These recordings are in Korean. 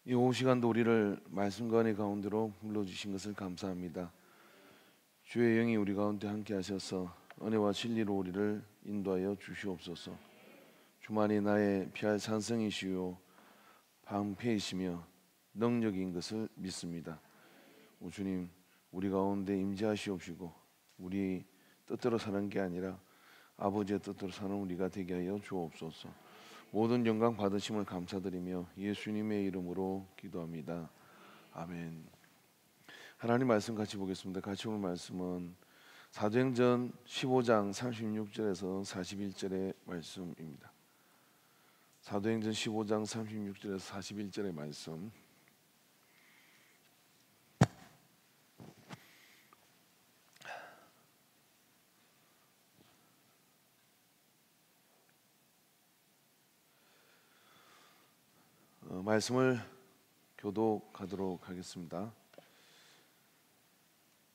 이 오후 시간도 우리를 말씀과 은혜 가운데로 불러주신 것을 감사합니다. 주의 영이 우리 가운데 함께 하셔서 은혜와 진리로 우리를 인도하여 주시옵소서. 주만이 나의 피할 산성이시요 방패이시며 능력인 것을 믿습니다. 오 주님, 우리 가운데 임재하시옵시고 우리 뜻대로 사는 게 아니라 아버지의 뜻대로 사는 우리가 되게 하여 주옵소서. 모든 영광 받으심을 감사드리며 예수님의 이름으로 기도합니다. 아멘. 하나님 말씀 같이 보겠습니다. 같이 볼 말씀은 사도행전 15장 36절에서 41절의 말씀입니다. 사도행전 15장 36절에서 41절의 말씀. 말씀을 교독하도록 하겠습니다.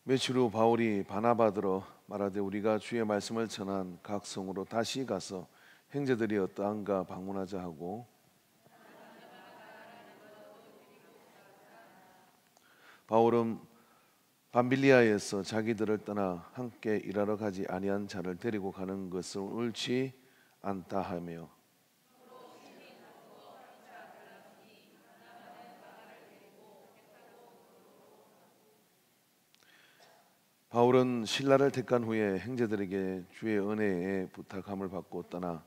며칠 후 바울이 바나바더러 말하되 우리가 주의 말씀을 전한 각 성으로 다시 가서 형제들이 어떠한가 방문하자 하고, 바울은 밤빌리아에서 자기들을 떠나 함께 일하러 가지 아니한 자를 데리고 가는 것은 옳지 않다 하며, 바울은 신라를 택한 후에 형제들에게 주의 은혜에 부탁함을 받고 떠나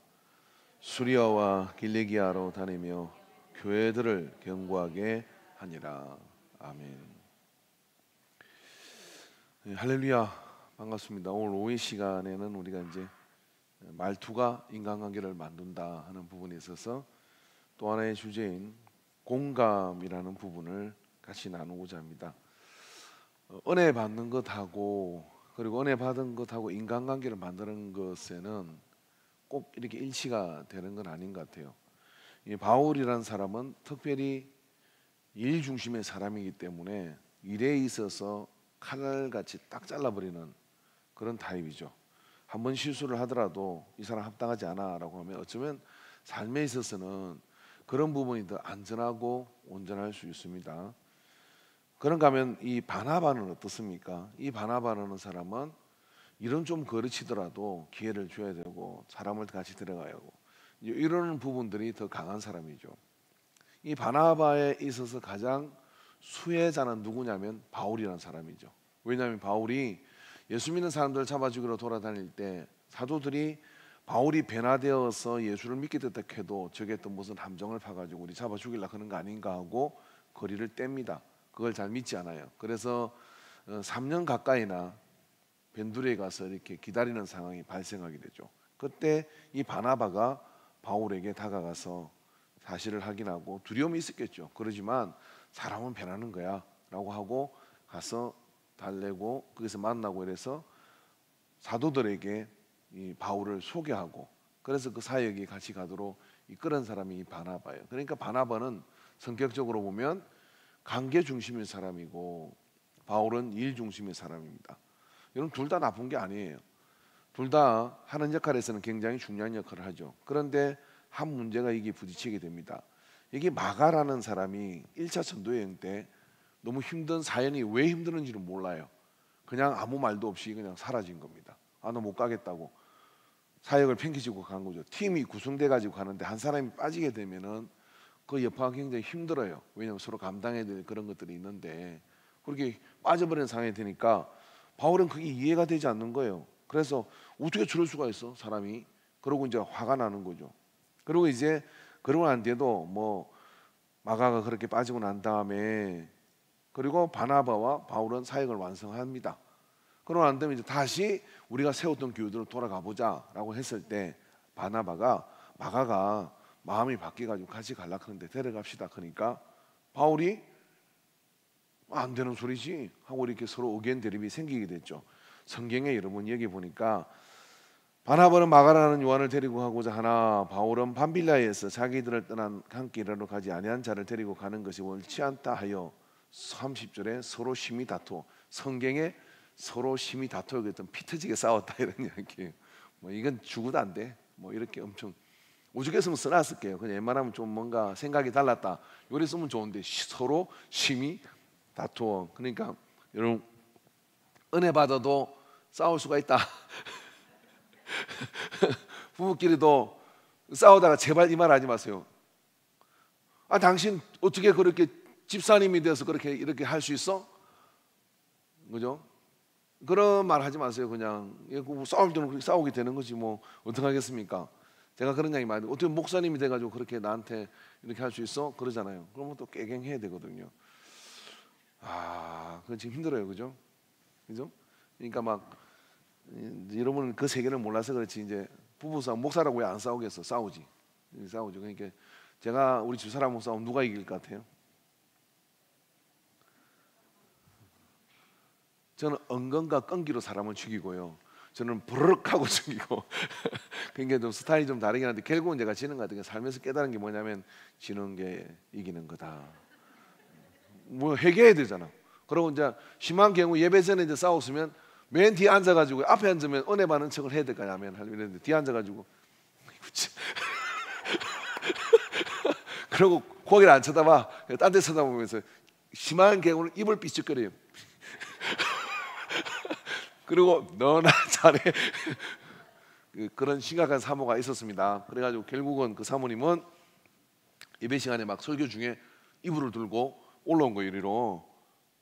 수리아와 길리기아로 다니며 교회들을 경고하게 하니라. 아멘. 할렐루야, 반갑습니다. 오늘 오후 시간에는 우리가 이제 말투가 인간관계를 만든다 하는 부분에 있어서 또 하나의 주제인 공감이라는 부분을 같이 나누고자 합니다. 은혜 받는 것하고 그리고 은혜 받은 것하고 인간관계를 만드는 것에는 꼭 이렇게 일치가 되는 건 아닌 것 같아요. 이 바울이라는 사람은 특별히 일 중심의 사람이기 때문에 일에 있어서 칼날같이 딱 잘라버리는 그런 타입이죠. 한번 실수를 하더라도 이 사람 합당하지 않아 라고 하면 어쩌면 삶에 있어서는 그런 부분이 더 안전하고 온전할 수 있습니다. 그런가 하면 이 바나바는 어떻습니까? 이 바나바라는 사람은 일은 좀 거르치더라도 기회를 줘야 되고 사람을 같이 데려가야 하고 이런 부분들이 더 강한 사람이죠. 이 바나바에 있어서 가장 수혜자는 누구냐면 바울이라는 사람이죠. 왜냐하면 바울이 예수 믿는 사람들을 잡아주기로 돌아다닐 때 사도들이 바울이 변화되어서 예수를 믿게 됐다 해도 저게 또 무슨 함정을 파가지고 우리 잡아 죽이려고 하는 거 아닌가 하고 거리를 뗍니다. 그걸 잘 믿지 않아요. 그래서 3년 가까이나 벤두레에 가서 이렇게 기다리는 상황이 발생하게 되죠. 그때 이 바나바가 바울에게 다가가서 사실을 확인하고 두려움이 있었겠죠. 그러지만 사람은 변하는 거야 라고 하고 가서 달래고 거기서 만나고 이래서 사도들에게 이 바울을 소개하고 그래서 그 사역이 같이 가도록 이끌은 사람이 이 바나바예요. 그러니까 바나바는 성격적으로 보면 관계 중심의 사람이고 바울은 일 중심의 사람입니다. 여러분 둘 다 나쁜 게 아니에요. 둘 다 하는 역할에서는 굉장히 중요한 역할을 하죠. 그런데 한 문제가 이게 부딪히게 됩니다. 이게 마가라는 사람이 1차 전도여행 때 너무 힘든 사연이 왜 힘드는지는 몰라요. 그냥 아무 말도 없이 그냥 사라진 겁니다. 아, 너 못 가겠다고 사역을 팽개치고 간 거죠. 팀이 구성돼 가지고 가는데 한 사람이 빠지게 되면은 그 여파가 굉장히 힘들어요. 왜냐하면 서로 감당해야 될 그런 것들이 있는데 그렇게 빠져버리는 상황이 되니까 바울은 그게 이해가 되지 않는 거예요. 그래서 어떻게 저럴 수가 있어 사람이. 그러고 이제 화가 나는 거죠. 그리고 이제 그러고 난 뒤에도 뭐 마가가 그렇게 빠지고 난 다음에 그리고 바나바와 바울은 사역을 완성합니다. 그러고 난 다음에 이제 다시 우리가 세웠던 교회들로 돌아가 보자라고 했을 때 바나바가 마가가 마음이 바뀌어가지고 같이 가려고 하는데 데려갑시다. 그러니까 바울이 안 되는 소리지 하고 이렇게 서로 의견 대립이 생기게 됐죠. 성경에 여러분 여기 보니까 바나바는 마가라는 요한을 데리고 가고자 하나 바울은 밤빌라에서 자기들을 떠난 함께 일하러 가지 아니한 자를 데리고 가는 것이 옳지 않다 하여 30절에 서로 심히 다투어 성경에 서로 심히 다투어 피 터지게 싸웠다 이런 이야기예요. 뭐 이건 죽어도 안 돼. 뭐 이렇게 엄청 오죽했으면 써놨을게요. 그냥 웬만하면 좀 뭔가 생각이 달랐다 요래 쓰면 좋은데 서로 심히 다투어. 그러니까 여러분 은혜 받아도 싸울 수가 있다. 부부끼리도 싸우다가 제발 이 말 하지 마세요. 아 당신 어떻게 그렇게 집사님이 돼서 그렇게 이렇게 할 수 있어? 그죠? 그런 말 하지 마세요. 그냥 싸울 때는 그렇게 싸우게 되는 거지 뭐 어떡하겠습니까? 제가 그런 얘기 많이 어떻게 목사님이 돼가지고 그렇게 나한테 이렇게 할 수 있어? 그러잖아요. 그러면 또 깨갱해야 되거든요. 아, 그건 지금 힘들어요, 그죠? 그죠? 그러니까 막 여러분은 그 세계를 몰라서 그렇지 이제 부부 싸움 목사라고 왜 안 싸우겠어? 싸우지. 그러니까 제가 우리 집사람하고 싸우면 누가 이길 것 같아요? 저는 은근과 끈기로 사람을 죽이고요. 저는 부르륵하고 죽이고. 그러니까 좀 스타일이 좀 다르긴 한데 결국은 제가 지는 것 같은 게 살면서 깨달은 게 뭐냐면 지는 게 이기는 거다. 뭐 회개해야 되잖아. 그리고 이제 심한 경우 예배 전에 이제 싸웠으면 맨 뒤에 앉아가지고 앞에 앉으면 은혜 받는 척을 해야 될 거냐 하면 이랬는데 뒤에 앉아가지고 그리고 고개를 안 쳐다봐. 딴 데 쳐다보면서 심한 경우는 입을 삐죽거려요. 그리고 너나 잘해. 그런 심각한 사모가 있었습니다. 그래가지고 결국은 그 사모님은 예배 시간에 막 설교 중에 이불을 들고 올라온 거예요. 이리로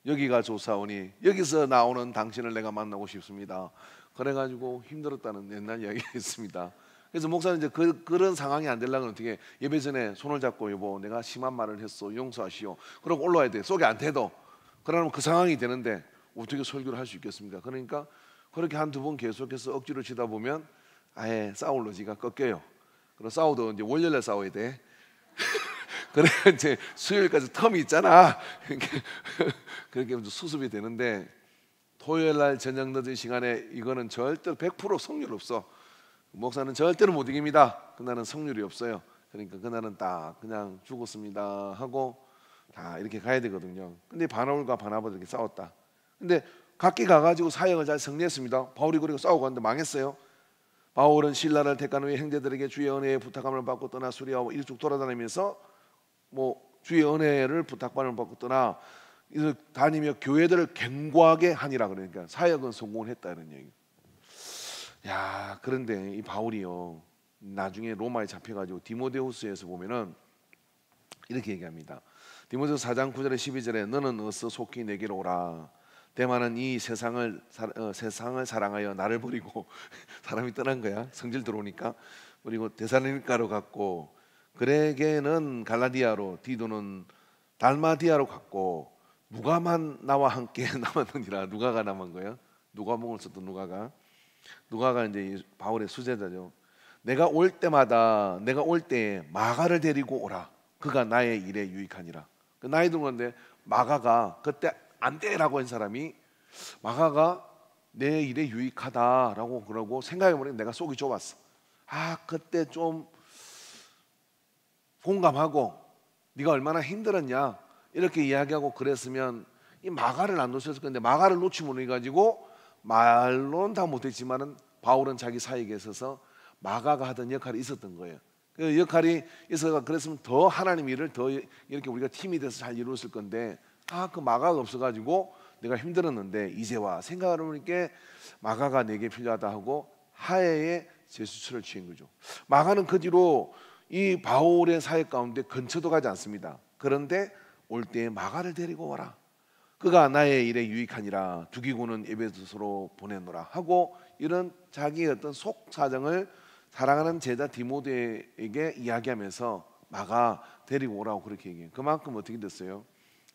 여기가 좋사오니 여기서 나오는 당신을 내가 만나고 싶습니다. 그래가지고 힘들었다는 옛날 이야기가 있습니다. 그래서 목사는 이제 그런 상황이 안 되려면 어떻게 예배 전에 손을 잡고 여보 내가 심한 말을 했어 용서하시오. 그러고 올라와야 돼. 속이 안 태도. 그러면 그 상황이 되는데 어떻게 설교를 할 수 있겠습니까? 그러니까 그렇게 한두 번 계속해서 억지로 치다 보면 아예 싸울 노지가 꺾여요. 그리고 싸워도 이제 월요일에 싸워야 돼. 그래 이제 수요일까지 텀이 있잖아. 그렇게 수습이 되는데 토요일 날 저녁 늦은 시간에 이거는 절대로 100% 성률 없어. 목사는 절대로 못 이깁니다. 그날은 성률이 없어요. 그러니까 그날은 딱 그냥 죽었습니다 하고 다 이렇게 가야 되거든요. 근데 바나울과 바나바도 이렇게 싸웠다. 근데 각기 가가지고 사역을 잘 정리했습니다. 바울이 그리고 싸우고 갔는데 망했어요. 바울은 신라를 택한 후에 형제들에게 주의 은혜에 부탁함을 받고 떠나 수리하고 일쭉 돌아다니면서 뭐 주의 은혜를 부탁받음을 받고 떠나 다니며 교회들을 견고하게 하니라. 그러니까 사역은 성공을 했다 이런 얘기. 야 그런데 이 바울이요 나중에 로마에 잡혀가지고 디모데후서에서 보면은 이렇게 얘기합니다. 디모데후서 4장 9절에 12절에 너는 어서 속히 내게로 오라. 대만은 이 세상을 사랑하여 나를 버리고 사람이 떠난 거야. 성질 들어오니까. 그리고 데살로니가로 갔고 그레게는 갈라디아로 디도는 달마디아로 갔고 누가만 나와 함께 남았느니라. 누가가 남은 거야. 누가복음을 썼던 누가가 이제 바울의 수제자죠. 내가 올 때에 마가를 데리고 오라. 그가 나의 일에 유익하니라. 그 나이 든 건데 마가가 그때 안 돼라고 한 사람이 마가가 내 일에 유익하다라고 그러고 생각해보니 내가 속이 좁았어. 아 그때 좀 공감하고 네가 얼마나 힘들었냐 이렇게 이야기하고 그랬으면 이 마가를 안 놓쳤을 건데 마가를 놓치면 해가지고 말로는 다 못했지만은 바울은 자기 사역에 있어서 마가가 하던 역할이 있었던 거예요. 그 역할이 있어서 그랬으면 더 하나님 일을 더 이렇게 우리가 팀이 돼서 잘 이루었을 건데 그 마가가 없어가지고 내가 힘들었는데 이제와 생각을 해보니까 마가가 내게 필요하다 하고 하해의 제수처를 취한 거죠. 마가는 그 뒤로 이 바울의 사역 가운데 근처도 가지 않습니다. 그런데 올 때에 마가를 데리고 와라. 그가 나의 일에 유익하니라. 두기고는 에베소서로 보내노라 하고 이런 자기의 어떤 속 사정을 사랑하는 제자 디모데에게 이야기하면서 마가 데리고 오라고 그렇게 얘기해요. 그만큼 어떻게 됐어요?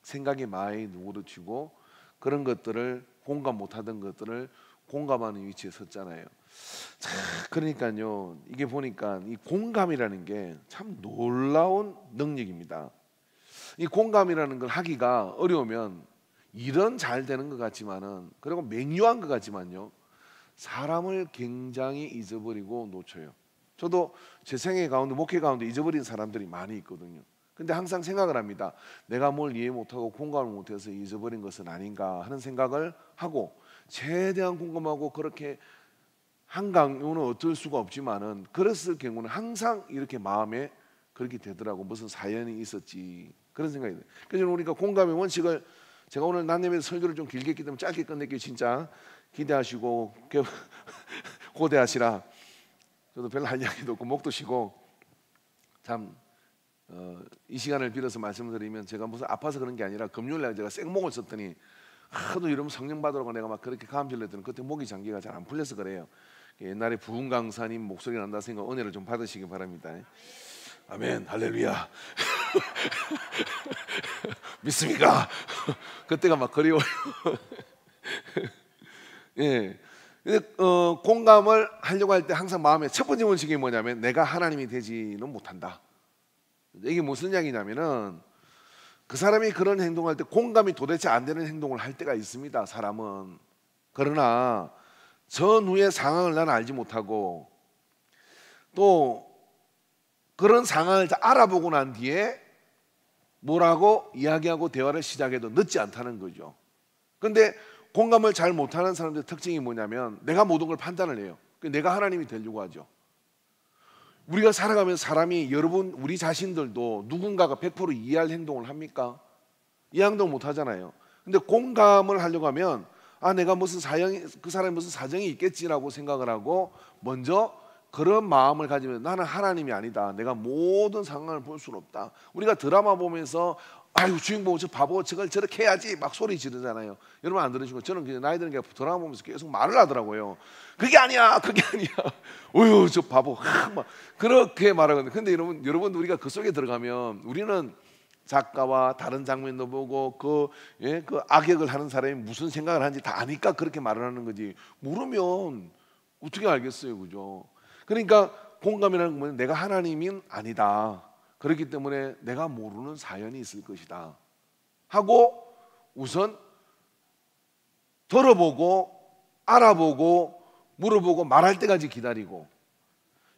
생각이 많이 누그러지고 그런 것들을 공감 못하던 것들을 공감하는 위치에 섰잖아요. 자, 그러니까요 이게 보니까 이 공감이라는 게 참 놀라운 능력입니다. 이 공감이라는 걸 하기가 어려우면 일은 잘 되는 것 같지만은 그리고 맹유한 것 같지만요 사람을 굉장히 잊어버리고 놓쳐요. 저도 제 생애 가운데 목회 가운데 잊어버린 사람들이 많이 있거든요. 근데 항상 생각을 합니다. 내가 뭘 이해 못하고 공감을 못해서 잊어버린 것은 아닌가 하는 생각을 하고 최대한 공감하고 그렇게 한강요는 어쩔 수가 없지만은 그랬을 경우는 항상 이렇게 마음에 그렇게 되더라고. 무슨 사연이 있었지 그런 생각이 들어요. 그래서 우리가 공감의 원칙을 제가 오늘 난님의 설교를 좀 길게 했기 때문에 짧게 끝낼게요. 진짜 기대하시고 고대하시라. 저도 별로 할 이야기도 없고 목도 쉬고 참 이 시간을 빌어서 말씀을 드리면 제가 무슨 아파서 그런 게 아니라 금요일날 제가 생목을 썼더니 하도 이러면 성령 받으라고 내가 막 그렇게 감질을 했더니 그때 목이 장기가 잘 안 풀려서 그래요. 옛날에 부흥 강사님 목소리 난다 생각 은혜를 좀 받으시기 바랍니다. 아멘 할렐루야. 믿습니까? 그때가 막 그리워요. 예. 공감을 하려고 할 때 항상 마음에 첫 번째 원칙이 뭐냐면 내가 하나님이 되지는 못한다. 이게 무슨 이야기냐면은 그 사람이 그런 행동할 때 공감이 도대체 안 되는 행동을 할 때가 있습니다. 사람은. 그러나 전후의 상황을 나는 알지 못하고 또 그런 상황을 다 알아보고 난 뒤에 뭐라고 이야기하고 대화를 시작해도 늦지 않다는 거죠. 그런데 공감을 잘 못하는 사람들의 특징이 뭐냐면 내가 모든 걸 판단을 해요. 내가 하나님이 되려고 하죠. 우리가 살아가면서 사람이 여러분 우리 자신들도 누군가가 100% 이해할 행동을 합니까? 이 행동 못 하잖아요. 근데 공감을 하려고 하면 내가 무슨 사정이 그 사람이 무슨 사정이 있겠지라고 생각을 하고 먼저 그런 마음을 가지면 나는 하나님이 아니다. 내가 모든 상황을 볼 수는 없다. 우리가 드라마 보면서 아유 주인공 저 바보 저걸 저렇게 해야지 막 소리 지르잖아요. 여러분 안 들으시고 저는 그냥 나이 드는 게 드라마 보면서 계속 말을 하더라고요. 그게 아니야 그게 아니야. 어휴 저 바보 막 그렇게 말하거든요. 근데 여러분 우리가 그 속에 들어가면 우리는 작가와 다른 장면도 보고 그 악역을 하는 사람이 무슨 생각을 하는지 다 아니까 그렇게 말을 하는 거지. 모르면 어떻게 알겠어요, 그죠? 그러니까 공감이라는 건 내가 하나님은 아니다. 그렇기 때문에 내가 모르는 사연이 있을 것이다 하고 우선 들어보고 알아보고 물어보고 말할 때까지 기다리고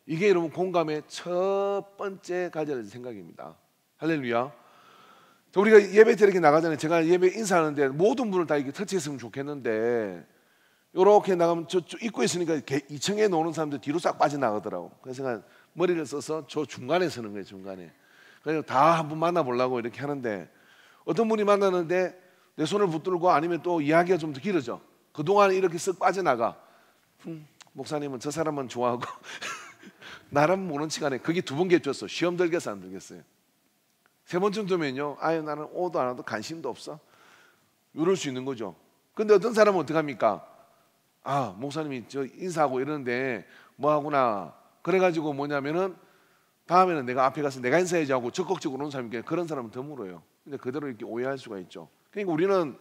이게 여러분 공감의 첫 번째 가져야 될 생각입니다. 할렐루야. 우리가 예배 때 이렇게 나가잖아요. 제가 예배 인사하는데 모든 분을 다 이렇게 터치했으면 좋겠는데 이렇게 나가면 저 입구에 있으니까 2층에 노는 사람들 뒤로 싹 빠져나가더라고. 그래서 제가 머리를 써서 저 중간에 서는 거예요. 중간에. 그래서 다 한 번 만나보려고 이렇게 하는데 어떤 분이 만나는데 내 손을 붙들고 아니면 또 이야기가 좀 더 길어져. 그동안 이렇게 쓱 빠져나가. 목사님은 저 사람은 좋아하고 나름 모른 시간에 그게 두 번 겹쳤어. 시험 들겠어 안 들겠어요? 세 번쯤 되면요. 아유 나는 오도 안 와도 관심도 없어. 이럴 수 있는 거죠. 근데 어떤 사람은 어떡합니까? 목사님이 저 인사하고 이러는데 뭐하구나. 그래가지고 뭐냐면은 다음에는 내가 앞에 가서 내가 인사해야지 하고 적극적으로 오는 사람이 그런 사람은 드물어요. 근데 그대로 이렇게 오해할 수가 있죠. 그러니까 우리는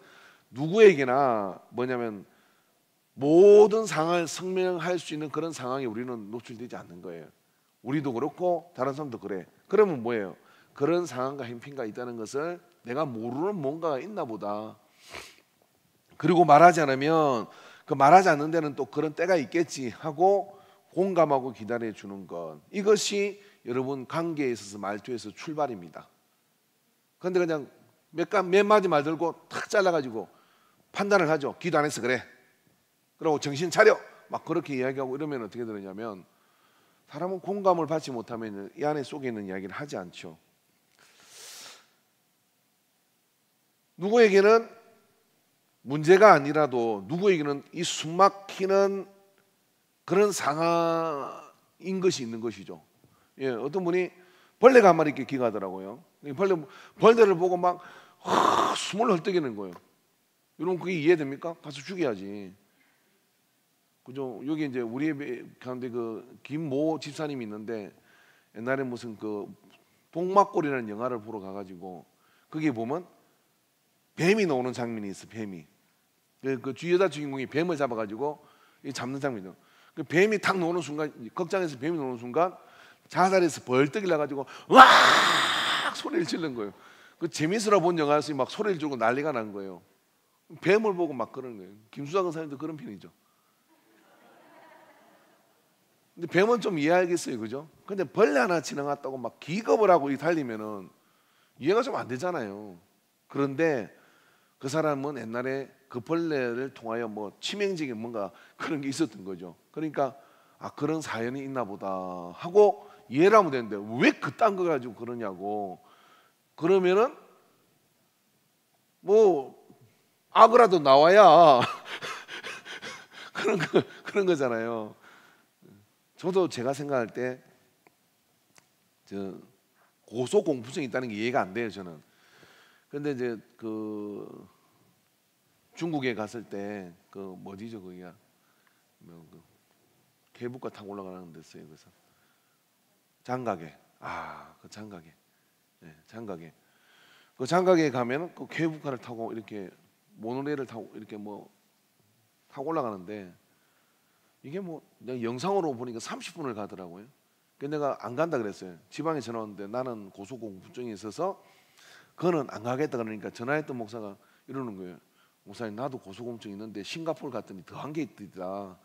누구에게나 뭐냐면 모든 상황을 설명할 수 있는 그런 상황에 우리는 노출되지 않는 거예요. 우리도 그렇고 다른 사람도 그래. 그러면 뭐예요? 그런 상황과 행편가 있다는 것을 내가 모르는 뭔가가 있나 보다. 그리고 말하지 않으면 그 말하지 않는 데는 또 그런 때가 있겠지 하고 공감하고 기다려 주는 것. 이것이 여러분 관계에 있어서 말투에서 출발입니다. 그런데 그냥 몇 마디 말 들고 탁 잘라가지고 판단을 하죠. 기도 안 해서 그래. 그리고 정신 차려. 막 그렇게 이야기하고 이러면 어떻게 되느냐면 사람은 공감을 받지 못하면 이 안에 속에 있는 이야기를 하지 않죠. 누구에게는 문제가 아니라도 누구에게는 이 숨막히는 그런 상황인 것이 있는 것이죠. 예, 어떤 분이 벌레가 한 마리 이렇게 기가더라고요. 벌레를 보고 막 숨을 헐떡이는 거예요. 여러분 그게 이해됩니까? 가서 죽여야지. 그죠? 여기 이제 우리 가운데 그 김모 집사님이 있는데 옛날에 무슨 그 복막골이라는 영화를 보러 가가지고 거기에 보면 뱀이 나오는 장면이 있어. 뱀이 그 여자 주인공이 뱀을 잡아가지고 잡는 장면이요. 그 뱀이 탁 나오는 순간 극장에서 뱀이 나오는 순간 자살해서 벌떡 일어나가지고 와 소리를 지르는 거예요. 그 재밌으라 본 영화에서 막 소리를 지르고 난리가 난 거예요. 뱀을 보고 막 그러는 거예요. 김수장 선생님도 그런 편이죠. 근데 뱀은 좀 이해하겠어요, 그죠? 근데 벌레 하나 지나갔다고 막 기겁을 하고 달리면은 이해가 좀 안 되잖아요. 그런데 그 사람은 옛날에 그 벌레를 통하여 뭐 치명적인 뭔가 그런 게 있었던 거죠. 그러니까 그런 사연이 있나 보다 하고 이해를 하면 되는데 왜 그딴 거 가지고 그러냐고. 그러면은 뭐 악이라도 나와야 그런 거잖아요. 저도 제가 생각할 때 고소 공포증이 있다는 게 이해가 안 돼요, 저는. 근데 이제 그 중국에 갔을 때 그 뭐지죠, 거기가 그 케이블카 타고 올라가는 데였어요. 그래서 장가게, 그 장가게, 네, 장가게. 그 장가게 가면 그 케이블카를 타고 이렇게 모노레일을 타고 이렇게 뭐 타고 올라가는데 이게 뭐 내가 영상으로 보니까 30분을 가더라고요. 근데 내가 안 간다 그랬어요. 지방에 전화 왔는데 나는 고소공포증이 있어서 그거는 안 가겠다 그러니까 전화했던 목사가 이러는 거예요. 목사님 나도 고소공포증 있는데 싱가포르 갔더니 더한 게 있더라.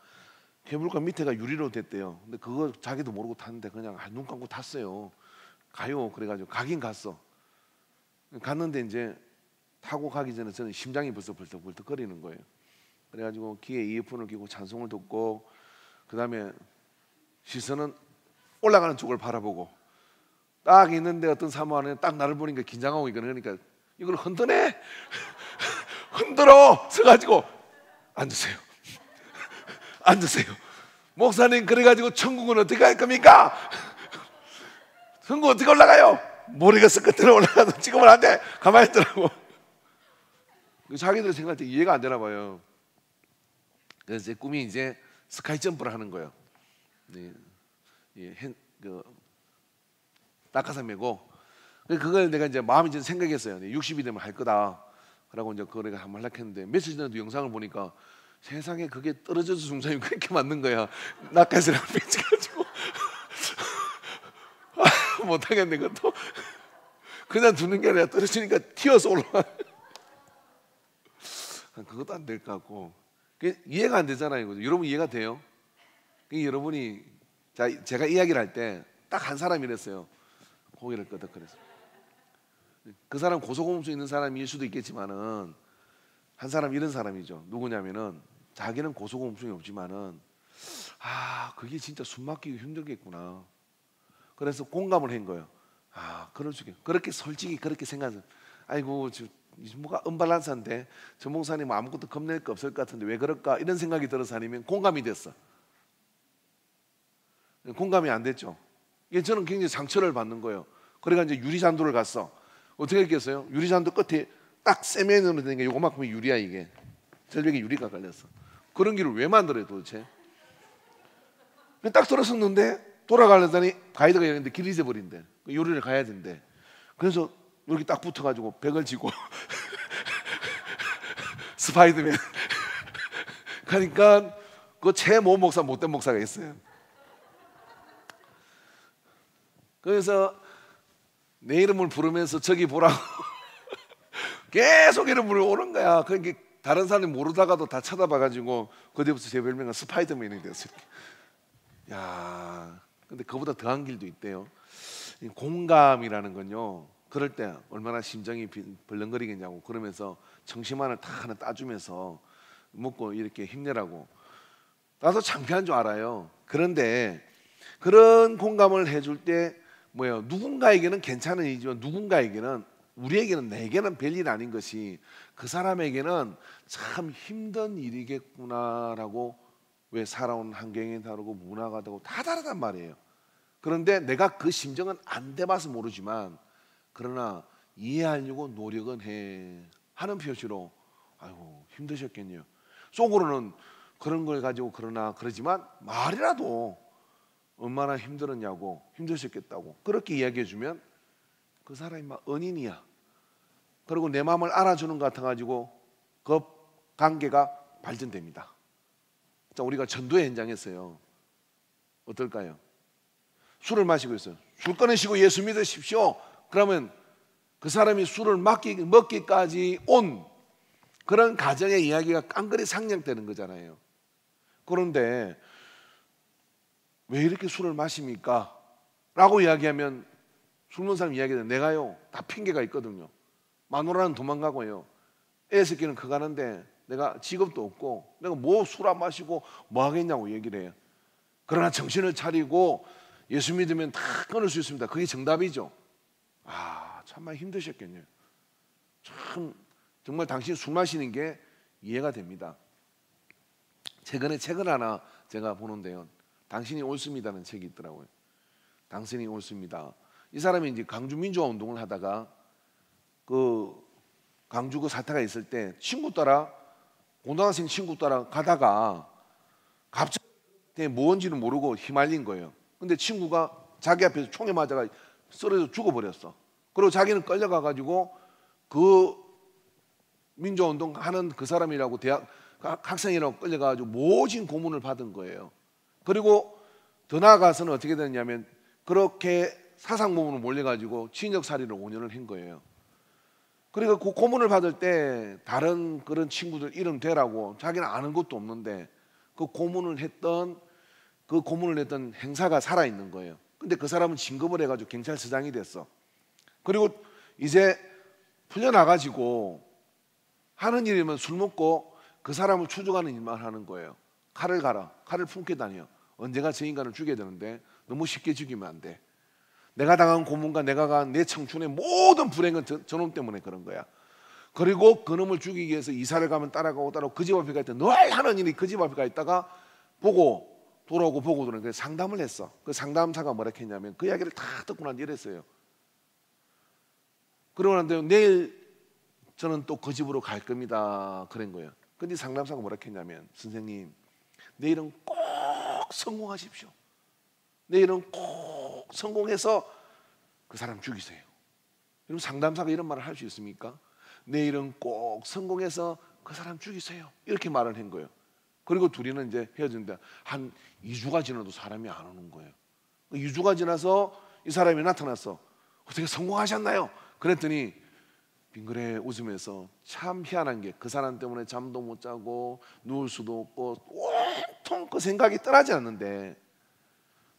케이블카 밑에가 유리로 됐대요. 근데 그거 자기도 모르고 탔는데 그냥 눈 감고 탔어요. 가요. 그래가지고 가긴 갔어. 갔는데 이제 타고 가기 전에 저는 심장이 벌써 벌떡거리는 거예요. 그래가지고 귀에 이어폰을 끼고 찬송을 듣고 그 다음에 시선은 올라가는 쪽을 바라보고 딱 있는데 어떤 사모하는 딱 나를 보니까 긴장하고 있거든요. 그러니까 이걸 흔드네 흔들어 서가지고 앉으세요. 앉으세요. 목사님 그래가지고 천국은 어떻게 갈 겁니까? 천국 어떻게 올라가요? 모르겠어. 끝으로 올라가도 지금은 안 돼. 가만히 있더라고. 자기들 생각할 때 이해가 안 되나 봐요. 그래서 제 꿈이 이제 스카이 점프를 하는 거예요. 낙하산 메고 그걸 내가 이제 마음이 좀 생각했어요. 60이 되면 할 거다. 그러고 이제 그걸 내가 한번 하려했는데 며칠 전에도 영상을 보니까 세상에 그게 떨어져서 중상이 그렇게 맞는 거야. 낙하산을 삐쳐가지고 못하겠네. 그것도 그냥 두는 게 아니라 떨어지니까 튀어서 올라가. 그것도 안 될 것 같고 이해가 안 되잖아요. 그죠? 여러분 이해가 돼요? 여러분이 제가 이야기를 할 때 딱 한 사람이 이랬어요. 고개를 끄덕거렸어요. 그 사람 고소공포증 있는 사람일 수도 있겠지만은 한 사람 이런 사람이죠. 누구냐면은 자기는 고소공포증이 없지만은 그게 진짜 숨막히기 힘들겠구나. 그래서 공감을 한 거예요. 그럴 수 있겠. 그렇게 솔직히 그렇게 생각해서 아이고 뭐가 언밸런스한데 저 목사님 아무것도 겁낼 거 없을 것 같은데 왜 그럴까 이런 생각이 들어서 아니면 공감이 됐어. 공감이 안 됐죠. 이게 저는 굉장히 상처를 받는 거예요. 그래가 이제 유리잔도를 갔어. 어떻게 했겠어요? 유리잔도 끝에 딱 세면으로 되는 게 요거만큼의 유리야 이게. 절벽에 유리가 걸렸어. 그런 길을 왜 만들어요 도대체? 딱 들어섰는데 돌아가려더니 가이드가 이랬는데 길 잊어버린대. 유리를 가야 된대. 그래서 이렇게 딱 붙어가지고 벽을 지고 스파이더맨 그러니까 그 최모 목사 못된 목사가 있어요. 그래서 내 이름을 부르면서 저기 보라고 계속 이름을 오는 거야. 그러니까 다른 사람이 모르다가도 다 쳐다봐가지고 그때부터 제 별명은 스파이더맨이 됐어요. 야, 근데 그보다 더한 길도 있대요. 공감이라는 건요. 그럴 때 얼마나 심장이 벌렁거리겠냐고. 그러면서 청심환을 다 하나 따주면서 먹고 이렇게 힘내라고. 나도 창피한 줄 알아요. 그런데 그런 공감을 해줄 때 뭐예요? 누군가에게는 괜찮은 일이지만 누군가에게는 우리에게는 내게는 별일 아닌 것이 그 사람에게는 참 힘든 일이겠구나라고. 왜 살아온 환경이 다르고 문화가 다르고 다 다르단 말이에요. 그런데 내가 그 심정은 안 돼봐서 모르지만 그러나 이해하려고 노력은 해 하는 표시로 아이고 힘드셨겠네요. 속으로는 그런 걸 가지고 그러지만 말이라도 얼마나 힘들었냐고 힘드셨겠다고 그렇게 이야기해 주면 그 사람이 막 은인이야. 그리고 내 마음을 알아주는 것 같아가지고 그 관계가 발전됩니다. 자, 우리가 전도의 현장했어요. 어떨까요? 술을 마시고 있어요. 술 끊으시고 예수 믿으십시오. 그러면 그 사람이 술을 먹기까지 온 그런 가정의 이야기가 깡그리 상냥되는 거잖아요. 그런데 왜 이렇게 술을 마십니까? 라고 이야기하면 술 먹는 사람 이야기는 내가요 다 핑계가 있거든요. 마누라는 도망가고요. 애 새끼는 커가는데 내가 직업도 없고 내가 뭐 술 안 마시고 뭐 하겠냐고 얘기를 해요. 그러나 정신을 차리고 예수 믿으면 다 끊을 수 있습니다. 그게 정답이죠. 참말 힘드셨겠네요. 참 정말 당신 술 마시는 게 이해가 됩니다. 최근에 책을 하나 제가 보는데요, 당신이 옳습니다는 책이 있더라고요. 당신이 옳습니다. 이 사람이 이제 강주 민주화 운동을 하다가 그 강주 그 사태가 있을 때 친구 따라, 고등학생 친구 따라 가다가 갑자기 뭔지는 모르고 휘말린 거예요. 근데 친구가 자기 앞에서 총에 맞아가 쓰러져 죽어버렸어. 그리고 자기는 끌려가 가지고 그 민주화 운동 하는 그 사람이라고 대학 학생이라고 끌려가지고 모진 고문을 받은 거예요. 그리고 더 나아가서는 어떻게 됐냐면 그렇게 사상고문을 몰려가지고 친역살이를 5년을 한 거예요. 그리고 그 고문을 받을 때 다른 그런 친구들 이름 대라고, 자기는 아는 것도 없는데 그 고문을 했던 행사가 살아있는 거예요. 근데 그 사람은 진급을 해가지고 경찰서장이 됐어. 그리고 이제 풀려나가지고 하는 일이면 술 먹고 그 사람을 추적하는 일만 하는 거예요. 칼을 갈아, 칼을 품게 다녀. 언젠가 저 인간을 죽여야 되는데 너무 쉽게 죽이면 안 돼. 내가 당한 고문과 내가 간 내 청춘의 모든 불행은 저놈 때문에 그런 거야. 그리고 그놈을 죽이기 위해서 이사를 가면 따라가고 그 집 앞에 가 있다. 늘 하는 일이 그 집 앞에 가 있다가 보고 돌아오고 보고 돌아오는 상담을 했어. 그 상담사가 뭐라 했냐면 그 이야기를 다 듣고 난 이랬어요. 그러고 난데 내일 저는 또 그 집으로 갈 겁니다. 그런 거예요. 근데 상담사가 뭐라 했냐면, 선생님 내일은 꼭 성공하십시오. 내일은 꼭 성공해서 그 사람 죽이세요. 여러분, 상담사가 이런 말을 할 수 있습니까? 내일은 꼭 성공해서 그 사람 죽이세요. 이렇게 말을 한 거예요. 그리고 둘이는 이제 헤어졌는데 한 2주가 지나도 사람이 안 오는 거예요. 2주가 지나서 이 사람이 나타났어. 어떻게 성공하셨나요? 그랬더니 빙그레 웃으면서, 참 희한한 게 그 사람 때문에 잠도 못 자고 누울 수도 없고 온통 그 생각이 떠나지 않는데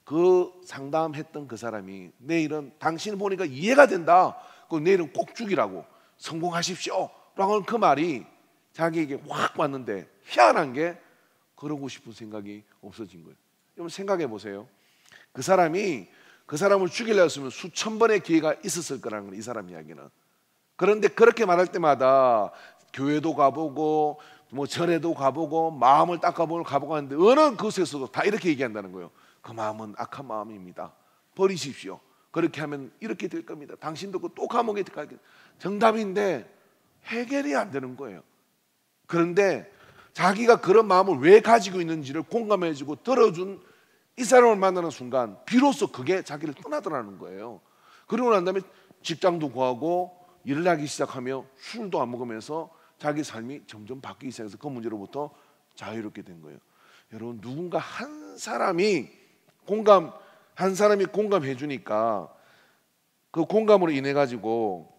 그 상담했던 그 사람이 내일은 당신 보니까 이해가 된다. 그 내일은 꼭 죽이라고, 성공하십시오 라고 그 말이 자기에게 확 왔는데, 희한한 게 그러고 싶은 생각이 없어진 거예요. 여러분 생각해 보세요. 그 사람이 그 사람을 죽이려 했으면 수천 번의 기회가 있었을 거라는 거예요, 이 사람 이야기는. 그런데 그렇게 말할 때마다 교회도 가보고 뭐 절에도 가보고 마음을 가보고 하는데 어느 곳에서도 다 이렇게 얘기한다는 거예요. 그 마음은 악한 마음입니다. 버리십시오. 그렇게 하면 이렇게 될 겁니다. 당신도 또 감옥에 갈 겁니다. 정답인데 해결이 안 되는 거예요. 그런데 자기가 그런 마음을 왜 가지고 있는지를 공감해주고 들어준 이 사람을 만나는 순간 비로소 그게 자기를 떠나더라는 거예요. 그러고 난 다음에 직장도 구하고 일을 하기 시작하며 술도 안 먹으면서 자기 삶이 점점 바뀌기 시작해서 그 문제로부터 자유롭게 된 거예요. 여러분, 누군가 한 사람이 공감해 주니까 그 공감으로 인해 가지고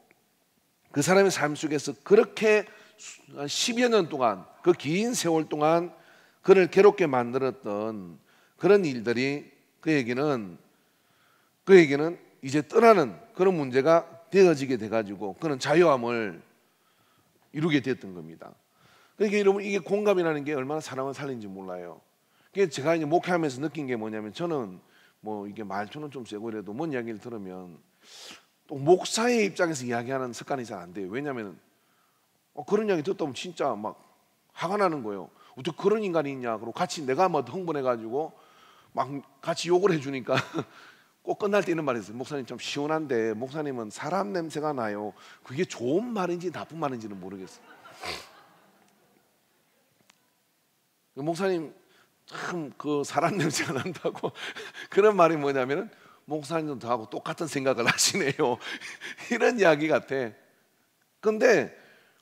그 사람의 삶 속에서 그렇게 10여 년 동안, 그 긴 세월 동안 그를 괴롭게 만들었던 그런 일들이 그에게는 이제 떠나는 그런 문제가 되어지게 돼가지고 그는 자유함을 이루게 됐던 겁니다. 그러니까 여러분, 이게 공감이라는 게 얼마나 사람을 살리는지 몰라요. 그게 제가 이제 목회하면서 느낀 게 뭐냐면, 저는 뭐 이게 말투는 좀 세고 이래도 뭔 이야기를 들으면 또 목사의 입장에서 이야기하는 습관이 잘 안 돼요. 왜냐하면 그런 이야기 듣다 보면 진짜 막 화가 나는 거예요. 어떻게 그런 인간이 있냐. 그리고 같이 내가 뭐 흥분해가지고 막 같이 욕을 해주니까 꼭 끝날 때 이런 말이 있어요. 목사님 좀 시원한데 목사님은 사람 냄새가 나요. 그게 좋은 말인지 나쁜 말인지는 모르겠어요. 목사님 참 그 사람 냄새가 난다고 그런 말이 뭐냐면은 목사님도 저하고 똑같은 생각을 하시네요. 이런 이야기 같아. 근데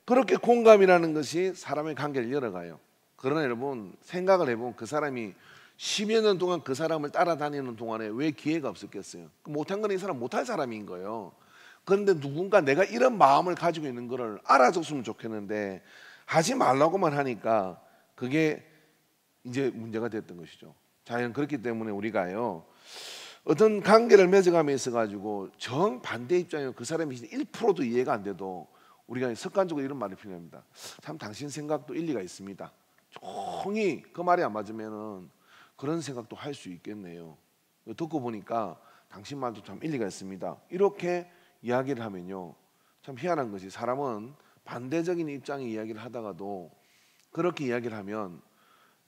그렇게 공감이라는 것이 사람의 관계를 열어가요. 그러나 여러분, 생각을 해보면 그 사람이 10여 년 동안 그 사람을 따라다니는 동안에 왜 기회가 없었겠어요? 못한 건 이 사람 못할 사람인 거예요. 그런데 누군가 내가 이런 마음을 가지고 있는 거를 알아줬으면 좋겠는데 하지 말라고만 하니까 그게 이제 문제가 됐던 것이죠. 자, 그렇기 때문에 우리가요, 어떤 관계를 맺어감에 있어 가지고 정반대 입장이면 그 사람이 1%도 이해가 안 돼도 우리가 습관적으로 이런 말을 표현합니다. 참 당신 생각도 일리가 있습니다. 종이 그 말이 안 맞으면은 그런 생각도 할 수 있겠네요. 듣고 보니까 당신 말도 참 일리가 있습니다. 이렇게 이야기를 하면요, 참 희한한 것이 사람은 반대적인 입장의 이야기를 하다가도 그렇게 이야기를 하면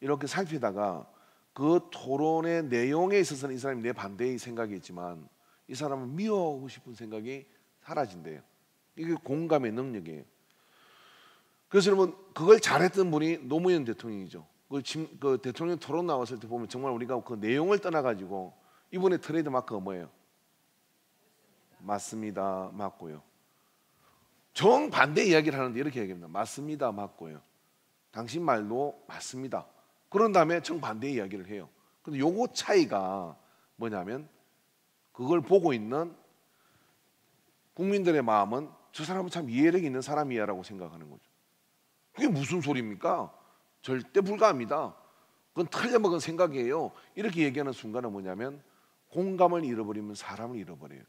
이렇게 살피다가 그 토론의 내용에 있어서는 이 사람이 내 반대의 생각이 있지만 이 사람은 미워하고 싶은 생각이 사라진대요. 이게 공감의 능력이에요. 그래서 여러분, 그걸 잘했던 분이 노무현 대통령이죠. 그 대통령 토론 나왔을 때 보면 정말 우리가 그 내용을 떠나가지고 이번에 트레이드 마크가 뭐예요? 맞습니다, 맞고요. 정반대 이야기를 하는데 이렇게 얘기합니다. 맞습니다, 맞고요. 당신 말도 맞습니다. 그런 다음에 정반대 이야기를 해요. 근데 요거 차이가 뭐냐면 그걸 보고 있는 국민들의 마음은 저 사람은 참 이해력이 있는 사람이야 라고 생각하는 거죠. 그게 무슨 소리입니까? 절대 불가합니다. 그건 틀려먹은 생각이에요. 이렇게 얘기하는 순간은 뭐냐면 공감을 잃어버리면 사람을 잃어버려요.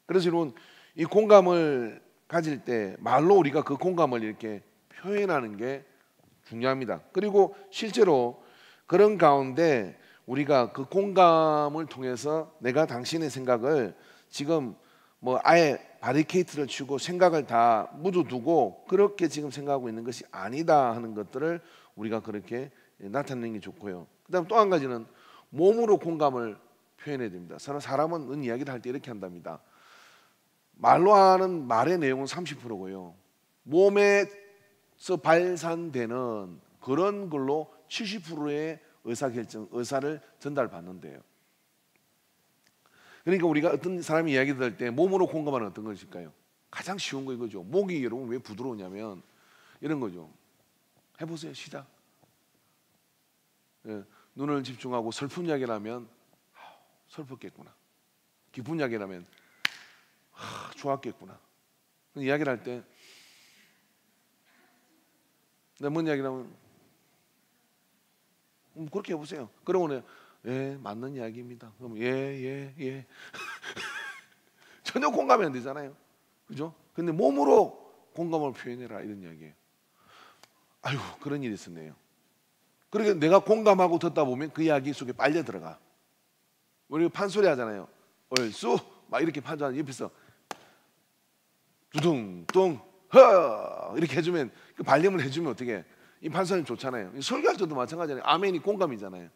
그래서 여러분, 이 공감을 가질 때 말로 우리가 그 공감을 이렇게 표현하는 게 중요합니다. 그리고 실제로 그런 가운데 우리가 그 공감을 통해서 내가 당신의 생각을 지금 뭐 아예 바리케이트를 치고 생각을 다 묻어두고 그렇게 지금 생각하고 있는 것이 아니다 하는 것들을 우리가 그렇게 나타내는 게 좋고요. 그다음 또 한 가지는 몸으로 공감을 표현해야 됩니다. 사람은 이야기를 할 때 이렇게 한답니다. 말로 하는 말의 내용은 30%고요. 몸에서 발산되는 그런 걸로 70%의 의사를 전달받는데요. 그러니까 우리가 어떤 사람이 이야기 들을 때 몸으로 공감하는 어떤 것일까요? 가장 쉬운 거 이거죠. 목이 여러분 왜 부드러우냐면 이런 거죠. 해보세요. 시작. 예, 눈을 집중하고 슬픈 이야기를 하면 슬펐겠구나. 기쁜 이야기를 하면 좋았겠구나. 이야기를 할 때 내가 뭔 이야기를 하면 그렇게 해보세요. 그러고는 예, 맞는 이야기입니다. 그럼 예. 전혀 공감이 안 되잖아요. 그죠? 근데 몸으로 공감을 표현해라 이런 이야기예요. 아유, 그런 일이 있었네요. 그러니까 내가 공감하고 듣다 보면 그 이야기 속에 빨려 들어가. 우리 판소리 하잖아요. 얼쑤 막 이렇게 판소리 옆에서 두둥 허 이렇게 해주면 그 발림을 해주면 어떻게 이 판소리 좋잖아요. 설교할 때도 마찬가지잖아요. 아멘이 공감이잖아요.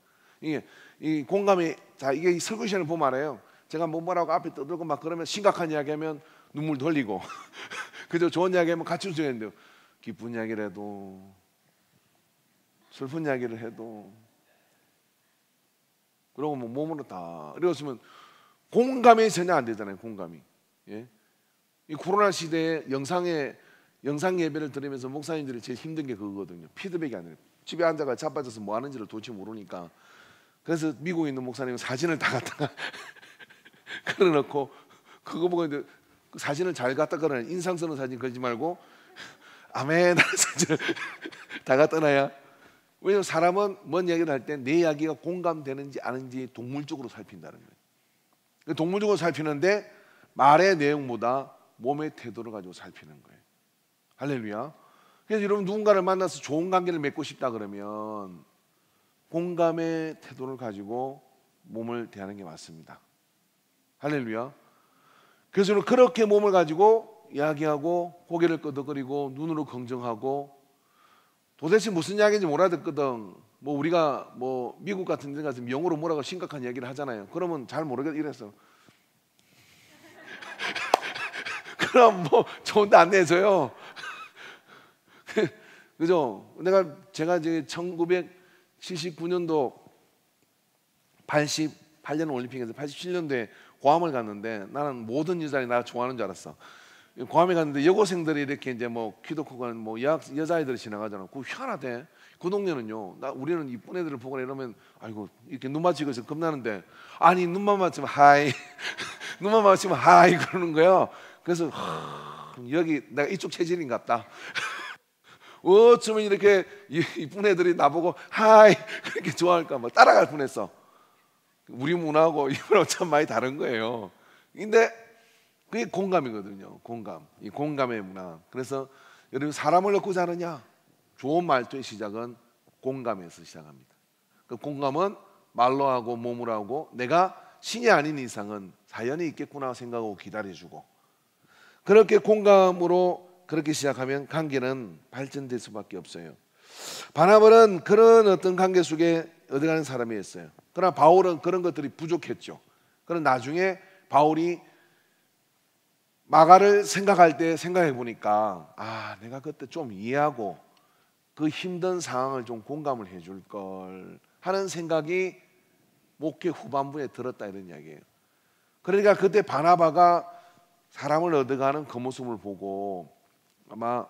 이게 이 공감이 자 이게 이 설교 시간을 보면 알아요. 제가 뭐라고 앞에 떠들고 막 그러면 심각한 이야기하면 눈물 돌리고 그저 좋은 이야기하면 같이 웃어야 되는데요. 기쁜 이야기를 해도 슬픈 이야기를 해도 그러고 뭐 몸으로 다 이러면 공감이 전혀 안 되잖아요. 공감이. 예? 이 코로나 시대에 영상 예배를 들으면서 목사님들이 제일 힘든 게 그거거든요. 피드백이 안 돼요. 집에 앉아가 자빠져서 뭐 하는지를 도대체 모르니까. 그래서 미국에 있는 목사님은 사진을 다 갖다가 걸어놓고 그거 보고 이제 그 사진을 잘 갖다 걸어놔. 인상 쓰는 사진 걸지 말고 아멘 하는 사진을 다 갖다 놔야. 왜냐하면 사람은 뭔 이야기를 할 때 내 이야기가 공감되는지 아닌지 동물적으로 살핀다는 거예요. 동물적으로 살피는데 말의 내용보다 몸의 태도를 가지고 살피는 거예요. 할렐루야. 그래서 여러분 누군가를 만나서 좋은 관계를 맺고 싶다 그러면 공감의 태도를 가지고 몸을 대하는 게 맞습니다. 할렐루야. 그래서 저는 그렇게 몸을 가지고 이야기하고 고개를 끄덕거리고 눈으로 긍정하고 도대체 무슨 이야기인지 못 알아듣거든. 뭐 우리가 뭐 미국 같은 데 가서 영어로 뭐라고 심각한 이야기를 하잖아요. 그러면 잘 모르겠 이래서 그럼 뭐 좋은데 안 내줘요. 그죠? 제가 이제 1979년도 88년 올림픽에서 87년도에 고암을 갔는데 나는 모든 여자들이 나 좋아하는 줄 알았어. 고암에 갔는데 여고생들이 이렇게 이제 뭐 키도 크고 뭐 여자애들이 지나가잖아. 그거 희한하대. 그 동네는요. 우리는 이쁜 애들을 보거나 이러면 아이고 이렇게 눈 맞추고 있어 겁나는데 아니 눈만 맞추면 하이 눈만 맞추면 하이 그러는 거예요. 그래서 여기 내가 이쪽 체질인갑다. 어쩌면 이렇게 이쁜 애들이 나보고 하이 그렇게 좋아할까 막 따라갈 뻔했어. 우리 문화하고 이거랑 참 많이 다른 거예요. 근데 그게 공감이거든요. 공감. 이 공감의 문화. 그래서 여러분 사람을 얻고자 하느냐? 좋은 말투의 시작은 공감에서 시작합니다. 그 공감은 말로 하고 몸으로 하고 내가 신이 아닌 이상은 사연이 있겠구나 생각하고 기다려주고 그렇게 공감으로 그렇게 시작하면 관계는 발전될 수밖에 없어요. 바나바는 그런 어떤 관계 속에 얻어가는 사람이었어요. 그러나 바울은 그런 것들이 부족했죠. 그러나 나중에 바울이 마가를 생각할 때 생각해 보니까 내가 그때 좀 이해하고 그 힘든 상황을 좀 공감을 해줄 걸 하는 생각이 목회 후반부에 들었다 이런 이야기예요. 그러니까 그때 바나바가 사람을 얻어가는 그 모습을 보고 아마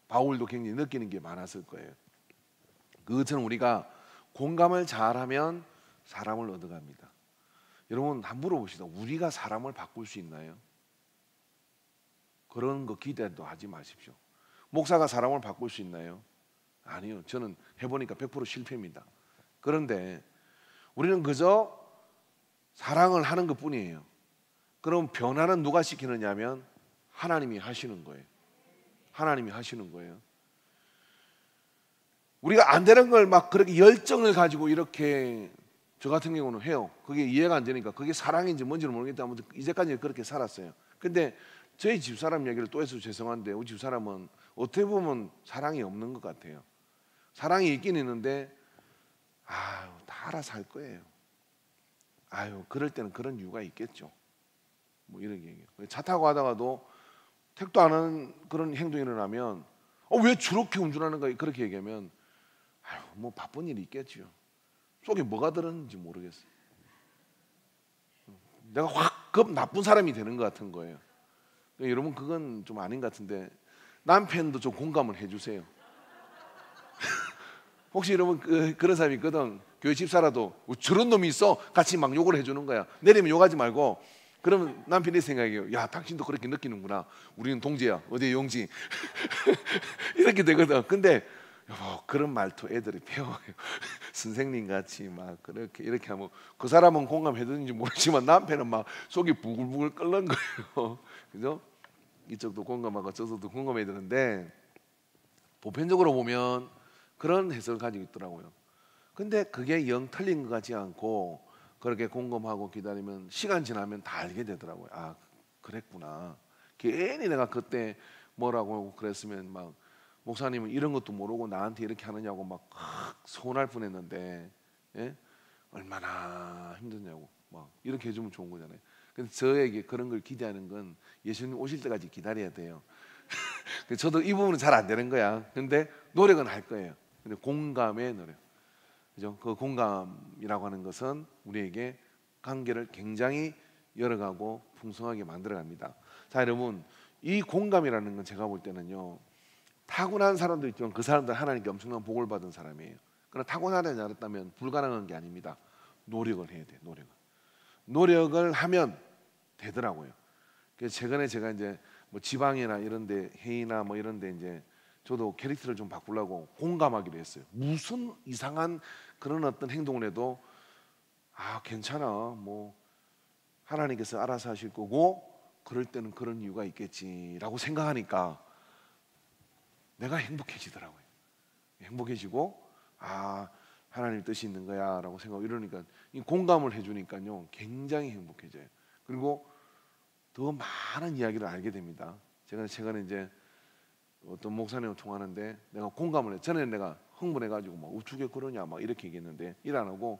바울도 굉장히 느끼는 게 많았을 거예요. 그것처럼 우리가 공감을 잘하면 사람을 얻어갑니다. 여러분 한번 물어봅시다. 우리가 사람을 바꿀 수 있나요? 그런 거 기대도 하지 마십시오. 목사가 사람을 바꿀 수 있나요? 아니요. 저는 해보니까 100% 실패입니다. 그런데 우리는 그저 사랑을 하는 것뿐이에요. 그럼 변화는 누가 시키느냐면 하나님이 하시는 거예요. 하나님이 하시는 거예요. 우리가 안 되는 걸 막 그렇게 열정을 가지고 이렇게 저 같은 경우는 해요. 그게 이해가 안 되니까 그게 사랑인지 뭔지는 모르겠다. 아무튼 이제까지 그렇게 살았어요. 근데 저희 집사람 얘기를 또 해서 죄송한데 우리 집사람은 어떻게 보면 사랑이 없는 것 같아요. 사랑이 있긴 있는데 다 알아서 할 거예요. 그럴 때는 그런 이유가 있겠죠. 뭐 이런 얘기예요. 차 타고 가다가도 택도 안 하는 그런 행동이 일어나면 왜 저렇게 운전하는 거야? 그렇게 얘기하면 뭐 바쁜 일이 있겠죠. 속에 뭐가 들었는지 모르겠어요. 내가 확 급 나쁜 사람이 되는 것 같은 거예요. 여러분 그건 좀 아닌 것 같은데 남편도 좀 공감을 해주세요. 혹시 여러분 그런 사람이 있거든. 교회 집사라도 저런 놈이 있어 같이 막 욕을 해주는 거야. 내리면 욕하지 말고 그러면 남편이 생각해요. 야 당신도 그렇게 느끼는구나. 우리는 동지야. 어디 용지. 이렇게 되거든. 근데 그런 말투 애들이 배워요. 선생님 같이 막 그렇게 이렇게 하면 그 사람은 공감해주는지 모르지만 남편은 막 속이 부글부글 끓는 거예요. 그죠? 이쪽도 공감하고 저쪽도 공감해야 되는데 보편적으로 보면 그런 해석을 가지고 있더라고요. 근데 그게 영 틀린 것 같지 않고 그렇게 공감하고 기다리면 시간 지나면 다 알게 되더라고요. 그랬구나. 괜히 내가 그때 뭐라고 그랬으면 막 목사님은 이런 것도 모르고 나한테 이렇게 하느냐고 막 서운할 뻔했는데 얼마나 힘드냐고 막 이렇게 해주면 좋은 거잖아요. 근데 저에게 그런 걸 기대하는 건 예수님 오실 때까지 기다려야 돼요. 저도 이 부분은 잘 안 되는 거야. 근데 노력은 할 거예요. 근데 공감의 노력, 그죠? 그 공감이라고 하는 것은 우리에게 관계를 굉장히 열어가고 풍성하게 만들어갑니다. 자, 여러분, 이 공감이라는 건 제가 볼 때는요, 타고난 사람도 있지만 그 사람들 하나님께 엄청난 복을 받은 사람이에요. 그러나 타고나지 않았다면 불가능한 게 아닙니다. 노력을 해야 돼요. 노력을 하면 되더라고요. 그래서 최근에 제가 이제 뭐 지방이나 이런데 회의나 뭐 이런데 이제 저도 캐릭터를 좀 바꾸려고 공감하기로 했어요. 무슨 이상한 그런 어떤 행동을 해도 괜찮아. 뭐 하나님께서 알아서 하실 거고 그럴 때는 그런 이유가 있겠지라고 생각하니까 내가 행복해지더라고요. 행복해지고 하나님 뜻이 있는 거야라고 생각하고 이러니까 이 공감을 해주니까요 굉장히 행복해져요. 그리고 더 많은 이야기를 알게 됩니다. 제가 최근에 이제 어떤 목사님을 통하는데 내가 공감을 해. 전에 내가 흥분해가지고 막 어떻게 그러냐 막 이렇게 얘기했는데 일 안 하고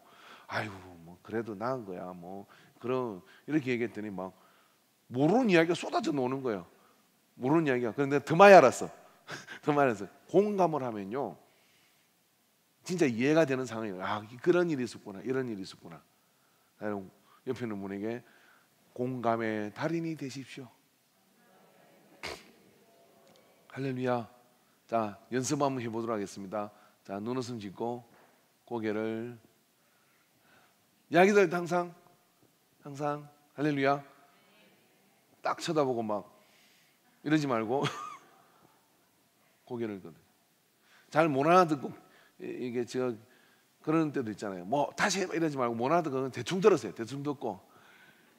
뭐 그래도 나은 거야 뭐 그런 이렇게 얘기했더니 막 모르는 이야기가 쏟아져 나오는 거예요. 모르는 이야기가. 그런데 더 많이 알았어. 더 많이 알았어. 공감을 하면요 진짜 이해가 되는 상황이에요. 그런 일이 있었구나 이런 일이 있었구나. 여러분 옆에 있는 분에게 공감의 달인이 되십시오. 할렐루야. 자, 연습 한번 해보도록 하겠습니다. 자, 눈웃음 짓고 고개를 이야기들 항상 할렐루야. 딱 쳐다보고 막 이러지 말고 고개를 잘 못 알아듣고 이게 그런 때도 있잖아요. 뭐 다시 해봐 이러지 말고 못 알아듣고 대충 들었어요. 대충 듣고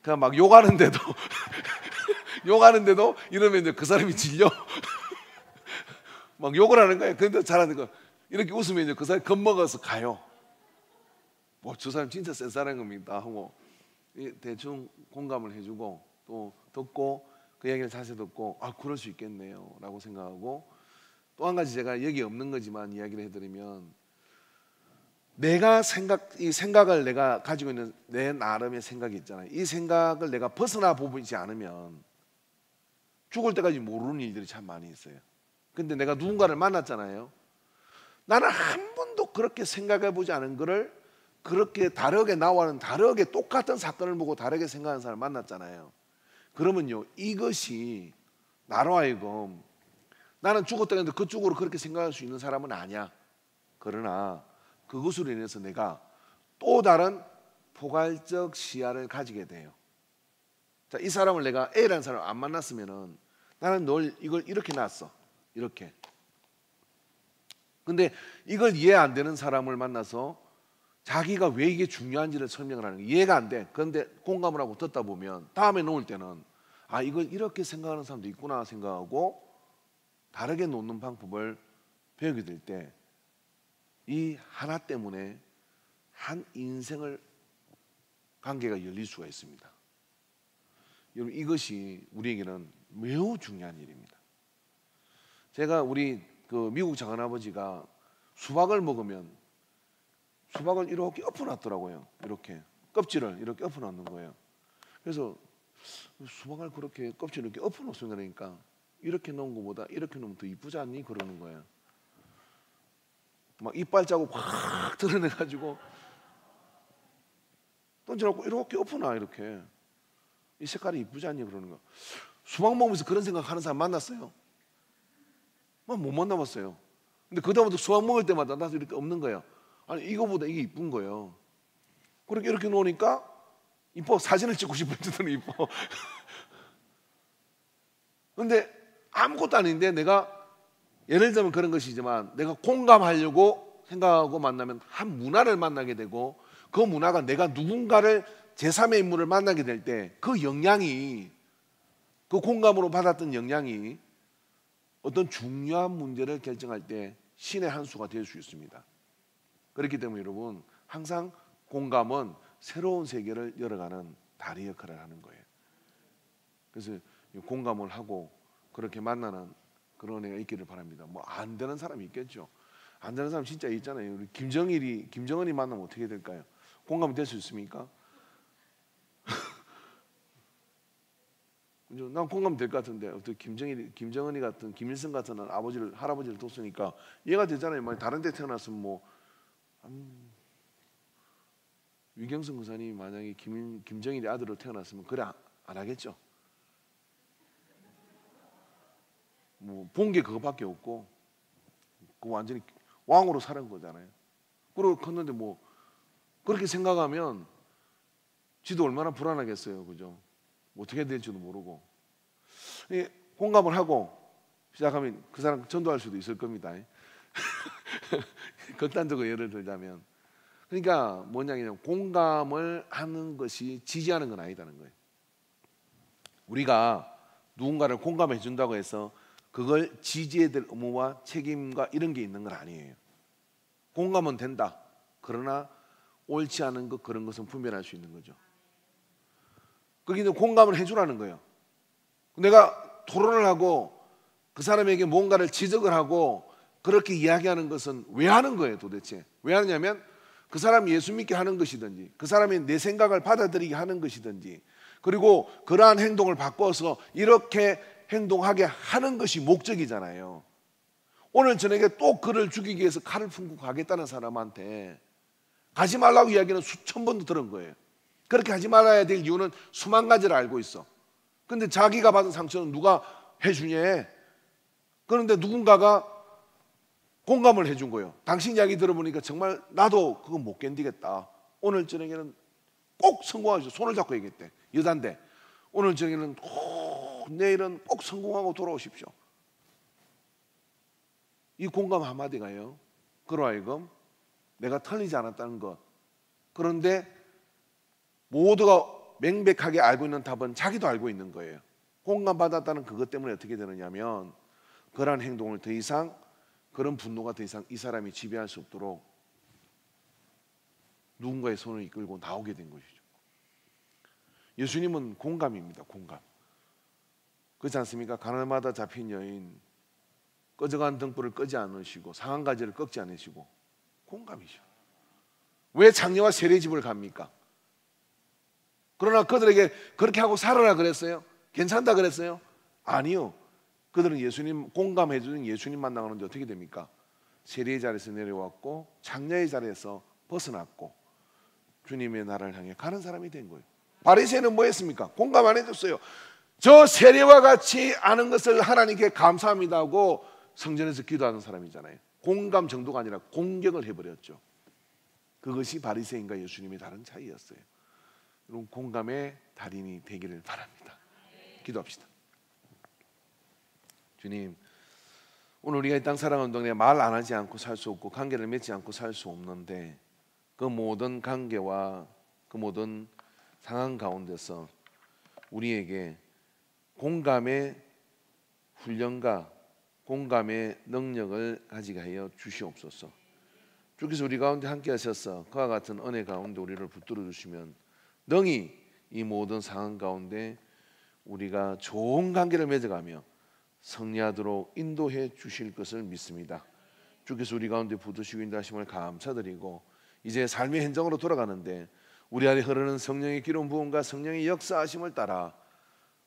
그냥 막 욕하는데도 욕하는데도 이러면 이제 그 사람이 질려. 막 욕을 하는 거예요. 근데 잘하는 거 이렇게 웃으면 이제 그 사람이 겁먹어서 가요. 뭐 저 사람 진짜 센 사람인 겁니다 하고 대충 공감을 해주고 또 듣고 그 얘기를 자세히 듣고 아 그럴 수 있겠네요 라고 생각하고, 또 한 가지 제가 여기 없는 거지만 이야기를 해드리면, 이 생각을 내가 가지고 있는 내 나름의 생각이 있잖아요. 이 생각을 내가 벗어나 보지 않으면 죽을 때까지 모르는 일들이 참 많이 있어요. 근데 내가 누군가를 만났잖아요. 나는 한 번도 그렇게 생각해 보지 않은 거를 그렇게 다르게 나와는 다르게 똑같은 사건을 보고 다르게 생각하는 사람을 만났잖아요. 그러면요, 이것이 나로 하여금 나는 죽었다 했는데 그쪽으로 그렇게 생각할 수 있는 사람은 아니야. 그러나 그것으로 인해서 내가 또 다른 포괄적 시야를 가지게 돼요. 자, 이 사람을 내가 A라는 사람을 안 만났으면은 나는 널 이걸 이렇게 놨어. 이렇게. 근데 이걸 이해 안 되는 사람을 만나서 자기가 왜 이게 중요한지를 설명을 하는 거예요. 이해가 안 돼. 그런데 공감을 하고 듣다 보면 다음에 놓을 때는 아, 이걸 이렇게 생각하는 사람도 있구나 생각하고 다르게 놓는 방법을 배우게 될 때 이 하나 때문에 한 인생을 관계가 열릴 수가 있습니다. 여러분, 이것이 우리에게는 매우 중요한 일입니다. 제가 우리 그 미국 작은아버지가 수박을 먹으면 수박을 이렇게 엎어놨더라고요. 이렇게 껍질을 이렇게 엎어놓는 거예요. 그래서 수박을 그렇게 껍질을 이렇게 엎어놓으니까 그러니까 이렇게 놓은 것보다 이렇게 놓으면 더 이쁘지 않니? 그러는 거예요. 막 이빨 자국 확 드러내가지고 던져놓고 이렇게 엎어놔. 이렇게 이 색깔이 이쁘지 않니? 그러는 거. 수박 먹으면서 그런 생각하는 사람 만났어요? 못 만나봤어요. 근데 그다음부터 수박 먹을 때마다 나도 이렇게 없는 거예요. 아니 이거보다 이게 이쁜 거예요. 그렇게 이렇게 놓으니까 이뻐. 사진을 찍고 싶을 때는 이뻐. 근데 아무것도 아닌데 내가 예를 들면 그런 것이지만 내가 공감하려고 생각하고 만나면 한 문화를 만나게 되고 그 문화가 내가 누군가를 제3의 인물을 만나게 될 때 그 영향이, 그 공감으로 받았던 영향이 어떤 중요한 문제를 결정할 때 신의 한 수가 될 수 있습니다. 그렇기 때문에 여러분, 항상 공감은 새로운 세계를 열어가는 다리 역할을 하는 거예요. 그래서 공감을 하고 그렇게 만나는 그런 애가 있기를 바랍니다. 뭐 안 되는 사람이 있겠죠. 안 되는 사람 진짜 있잖아요. 우리 김정은이 만나면 어떻게 될까요? 공감이 될 수 있습니까? 난 공감 될 것 같은데 어떻게 김정은이 같은 김일성 같은 할아버지를 뒀으니까 이해가 되잖아요. 만약 다른 데 태어났으면 뭐 위경성 의사님이 만약에 김정일이 아들로 태어났으면 그래 안 하겠죠. 뭐 본 게 그거밖에 없고 그 완전히 왕으로 살은 거잖아요. 그리고 컸는데 뭐 그렇게 생각하면 지도 얼마나 불안하겠어요, 그죠? 어떻게 될지도 모르고. 공감을 하고 시작하면 그 사람 전도할 수도 있을 겁니다. 극단적으로 예를 들자면, 그러니까 뭐냐면 공감을 하는 것이 지지하는 건 아니다는 거예요. 우리가 누군가를 공감해 준다고 해서 그걸 지지해야 될 의무와 책임과 이런 게 있는 건 아니에요. 공감은 된다. 그러나 옳지 않은 것, 그런 것은 분별할 수 있는 거죠. 그게 공감을 해주라는 거예요. 내가 토론을 하고 그 사람에게 뭔가를 지적을 하고 그렇게 이야기하는 것은 왜 하는 거예요, 도대체? 왜 하느냐면 그 사람이 예수 믿게 하는 것이든지 그 사람이 내 생각을 받아들이게 하는 것이든지 그리고 그러한 행동을 바꿔서 이렇게 행동하게 하는 것이 목적이잖아요. 오늘 저녁에 또 그를 죽이기 위해서 칼을 품고 가겠다는 사람한테 가지 말라고 이야기는 수천 번도 들은 거예요. 그렇게 하지 말아야 될 이유는 수만 가지를 알고 있어. 근데 자기가 받은 상처는 누가 해주냐? 그런데 누군가가 공감을 해준 거예요. 당신 이야기 들어보니까 정말 나도 그거 못 견디겠다. 오늘 저녁에는 꼭 성공하시오. 손을 잡고 얘기했대. 여잔데 오늘 저녁에는 내일은 꼭 성공하고 돌아오십시오. 이 공감 한마디가요, 그로 하여금 내가 틀리지 않았다는 것. 그런데 모두가 명백하게 알고 있는 답은 자기도 알고 있는 거예요. 공감받았다는 그것 때문에 어떻게 되느냐면 그러한 행동을 더 이상, 그런 분노가 더 이상 이 사람이 지배할 수 없도록 누군가의 손을 이끌고 나오게 된 것이죠. 예수님은 공감입니다. 공감. 그렇지 않습니까? 가나마다 잡힌 여인, 꺼져간 등불을 끄지 않으시고 상한가지를 꺾지 않으시고 공감이죠. 왜 장녀와 세례집을 갑니까? 그러나 그들에게 그렇게 하고 살아라 그랬어요? 괜찮다 그랬어요? 아니요. 그들은 예수님, 공감해 주는 예수님 만나는데 어떻게 됩니까? 세례의 자리에서 내려왔고 장녀의 자리에서 벗어났고 주님의 나라를 향해 가는 사람이 된 거예요. 바리새인은 뭐 했습니까? 공감 안 해줬어요. 저 세례와 같이 아는 것을 하나님께 감사합니다 하고 성전에서 기도하는 사람이잖아요. 공감 정도가 아니라 공격을 해버렸죠. 그것이 바리새인과 예수님의 다른 차이였어요. 여러분, 공감의 달인이 되기를 바랍니다. 기도합시다. 주님, 오늘 우리가 이 땅 살아가는 동안에 말 안 하지 않고 살 수 없고 관계를 맺지 않고 살 수 없는데 그 모든 관계와 그 모든 상황 가운데서 우리에게 공감의 훈련과 공감의 능력을 가지게 하여 주시옵소서. 주께서 우리 가운데 함께 하셔서 그와 같은 은혜 가운데 우리를 붙들어 주시면 능히 이 모든 상황 가운데 우리가 좋은 관계를 맺어가며 승리하도록 인도해 주실 것을 믿습니다. 주께서 우리 가운데 붙드시고 인도하심을 감사드리고 이제 삶의 현장으로 돌아가는데 우리 안에 흐르는 성령의 기름 부음과 성령의 역사하심을 따라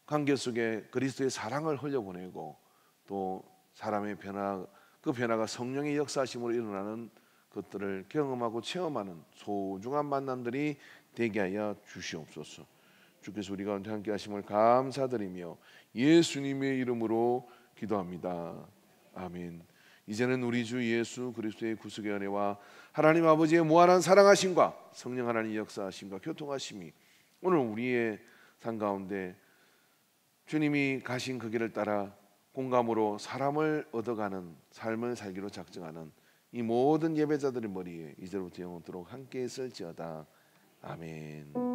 관계 속에 그리스도의 사랑을 흘려보내고 또 사람의 변화, 그 변화가 성령의 역사하심으로 일어나는 것들을 경험하고 체험하는 소중한 만남들이 되게 하여 주시옵소서. 주께서 우리 가운데 함께 하심을 감사드리며 예수님의 이름으로 기도합니다. 아멘. 이제는 우리 주 예수 그리스도의 구속의 은혜와 하나님 아버지의 무한한 사랑하심과 성령 하나님의 역사하심과 교통하심이 오늘 우리의 삶 가운데 주님이 가신 그 길을 따라 공감으로 사람을 얻어가는 삶을 살기로 작정하는 이 모든 예배자들의 머리에 이제부터 영원토록 함께 있을지어다. 아멘.